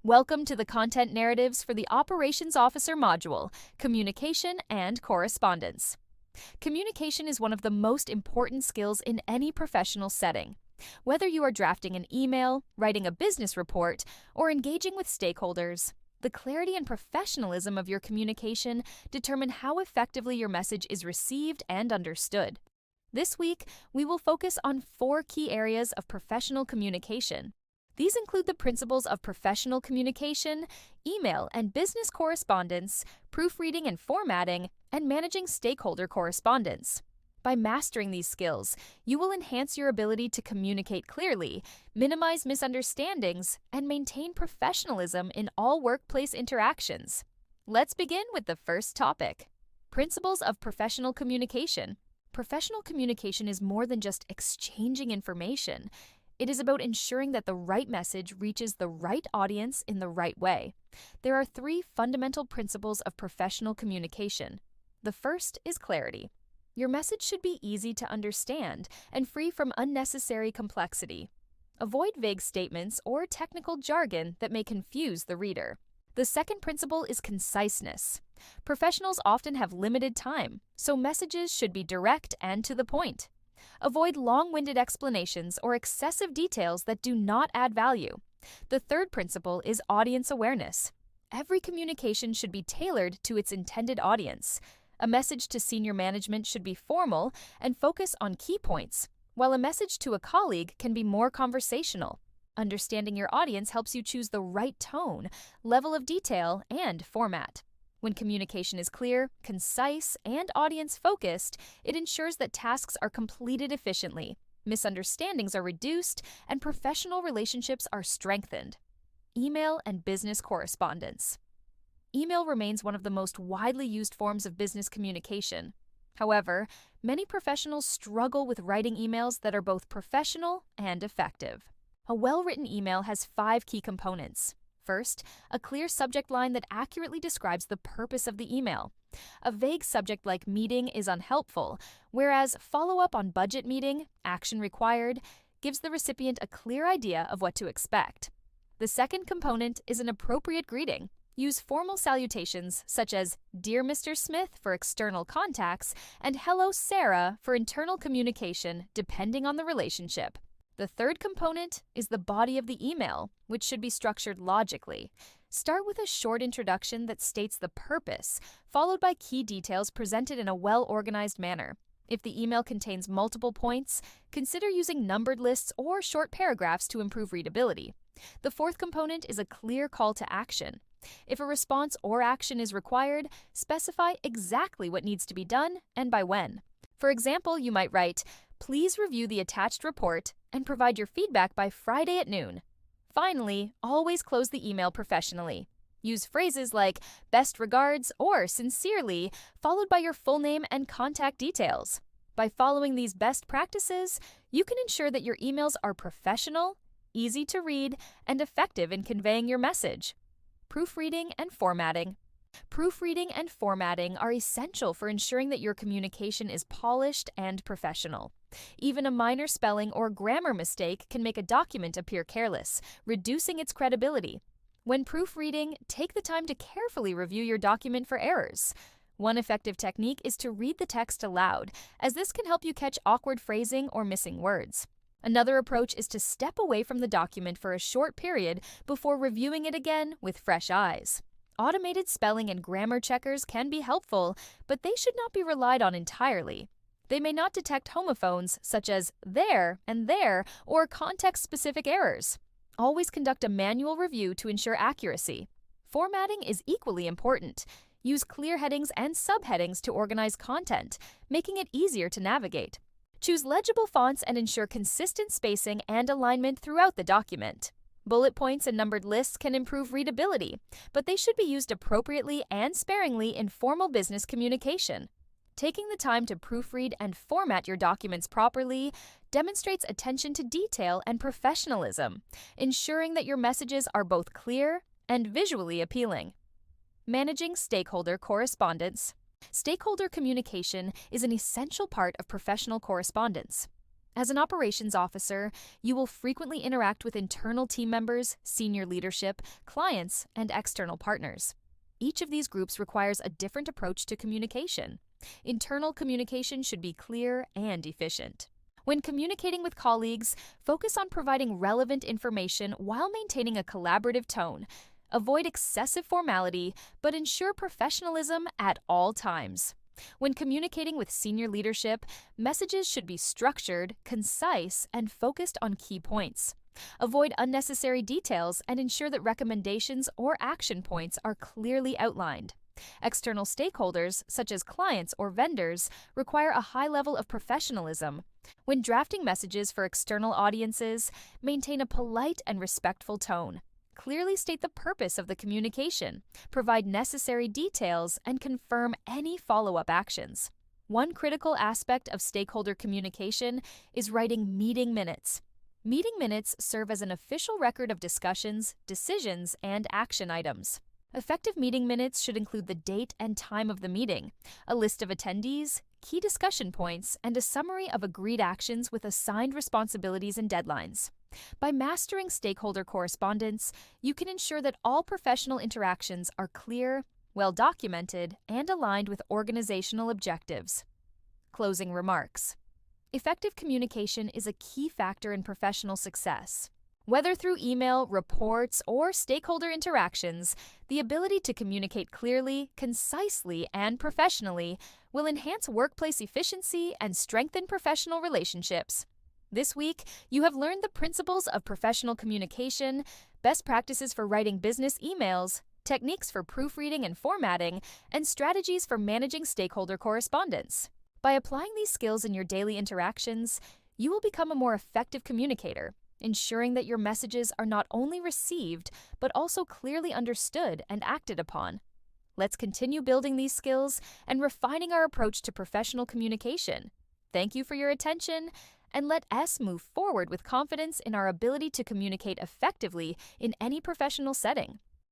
Welcome to the Content Narratives for the Operations Officer module, Communication and Correspondence. Communication is one of the most important skills in any professional setting. Whether you are drafting an email, writing a business report, or engaging with stakeholders, the clarity and professionalism of your communication determine how effectively your message is received and understood. This week, we will focus on 4 key areas of professional communication. These include the principles of professional communication, email and business correspondence, proofreading and formatting, and managing stakeholder correspondence. By mastering these skills, you will enhance your ability to communicate clearly, minimize misunderstandings, and maintain professionalism in all workplace interactions. Let's begin with the first topic: principles of professional communication. Professional communication is more than just exchanging information. It is about ensuring that the right message reaches the right audience in the right way. There are 3 fundamental principles of professional communication. The first is clarity. Your message should be easy to understand and free from unnecessary complexity. Avoid vague statements or technical jargon that may confuse the reader. The second principle is conciseness. Professionals often have limited time, so messages should be direct and to the point. Avoid long-winded explanations or excessive details that do not add value. The third principle is audience awareness. Every communication should be tailored to its intended audience. A message to senior management should be formal and focus on key points, while a message to a colleague can be more conversational. Understanding your audience helps you choose the right tone, level of detail, and format. When communication is clear, concise, and audience-focused, it ensures that tasks are completed efficiently, misunderstandings are reduced, and professional relationships are strengthened. Email and business correspondence. Email remains one of the most widely used forms of business communication. However, many professionals struggle with writing emails that are both professional and effective. A well-written email has 5 key components. First, a clear subject line that accurately describes the purpose of the email. A vague subject like meeting is unhelpful, whereas follow-up on budget meeting, action required, gives the recipient a clear idea of what to expect. The second component is an appropriate greeting. Use formal salutations such as "Dear Mr. Smith" for external contacts and "Hello Sarah" for internal communication, depending on the relationship. The third component is the body of the email, which should be structured logically. Start with a short introduction that states the purpose, followed by key details presented in a well-organized manner. If the email contains multiple points, consider using numbered lists or short paragraphs to improve readability. The fourth component is a clear call to action. If a response or action is required, specify exactly what needs to be done and by when. For example, you might write, "Please review the attached report and provide your feedback by Friday at noon." Finally, always close the email professionally. Use phrases like "best regards" or "sincerely," followed by your full name and contact details. By following these best practices, you can ensure that your emails are professional, easy to read, and effective in conveying your message. Proofreading and formatting. Proofreading and formatting are essential for ensuring that your communication is polished and professional. Even a minor spelling or grammar mistake can make a document appear careless, reducing its credibility. When proofreading, take the time to carefully review your document for errors. One effective technique is to read the text aloud, as this can help you catch awkward phrasing or missing words. Another approach is to step away from the document for a short period before reviewing it again with fresh eyes. Automated spelling and grammar checkers can be helpful, but they should not be relied on entirely. They may not detect homophones such as "there" and "there" or context-specific errors. Always conduct a manual review to ensure accuracy. Formatting is equally important. Use clear headings and subheadings to organize content, making it easier to navigate. Choose legible fonts and ensure consistent spacing and alignment throughout the document. Bullet points and numbered lists can improve readability, but they should be used appropriately and sparingly in formal business communication. Taking the time to proofread and format your documents properly demonstrates attention to detail and professionalism, ensuring that your messages are both clear and visually appealing. Managing stakeholder correspondence. Stakeholder communication is an essential part of professional correspondence. As an operations officer, you will frequently interact with internal team members, senior leadership, clients, and external partners. Each of these groups requires a different approach to communication. Internal communication should be clear and efficient. When communicating with colleagues, focus on providing relevant information while maintaining a collaborative tone. Avoid excessive formality, but ensure professionalism at all times. When communicating with senior leadership, messages should be structured, concise, and focused on key points. Avoid unnecessary details and ensure that recommendations or action points are clearly outlined. External stakeholders, such as clients or vendors, require a high level of professionalism. When drafting messages for external audiences, maintain a polite and respectful tone. Clearly state the purpose of the communication, provide necessary details, and confirm any follow-up actions. One critical aspect of stakeholder communication is writing meeting minutes. Meeting minutes serve as an official record of discussions, decisions, and action items. Effective meeting minutes should include the date and time of the meeting, a list of attendees, key discussion points, and a summary of agreed actions with assigned responsibilities and deadlines. By mastering stakeholder correspondence, you can ensure that all professional interactions are clear, well-documented, and aligned with organizational objectives. Closing remarks. Effective communication is a key factor in professional success. Whether through email, reports, or stakeholder interactions, the ability to communicate clearly, concisely, and professionally will enhance workplace efficiency and strengthen professional relationships. This week, you have learned the principles of professional communication, best practices for writing business emails, techniques for proofreading and formatting, and strategies for managing stakeholder correspondence. By applying these skills in your daily interactions, you will become a more effective communicator, ensuring that your messages are not only received, but also clearly understood and acted upon. Let's continue building these skills and refining our approach to professional communication. Thank you for your attention, and let us move forward with confidence in our ability to communicate effectively in any professional setting.